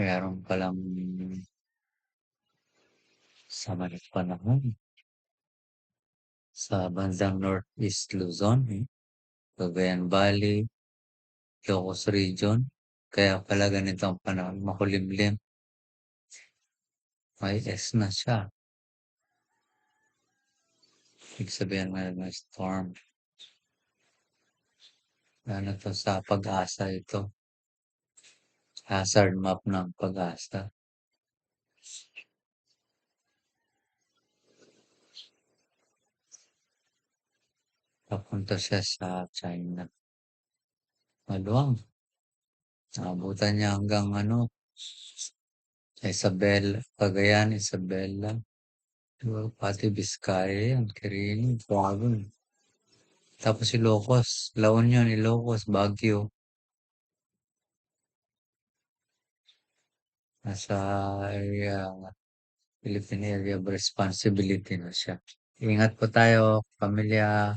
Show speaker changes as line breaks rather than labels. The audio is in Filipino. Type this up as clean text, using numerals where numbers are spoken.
Meron palang sama ng panahon sa bandang Northeast Luzon, Cagayan Valley, Ilocos Region. Kaya pala ganito ang panahon, makulimlim. May S na siya. Ibig sabihin may storm. Ano to sa Pag-asa ito? Hazard map ng Pag-asa. Papunta siya sa China. Maluwang. Naabutan niya hanggang Cagayan, Isabela. Diba, pati Vizcaya yan, Quirino, Puagon. Tapos Ilocos, La Union, Ilocos, Baguio. Nasa area, Philippine Area of Responsibility na siya. Ingat po tayo, pamilya.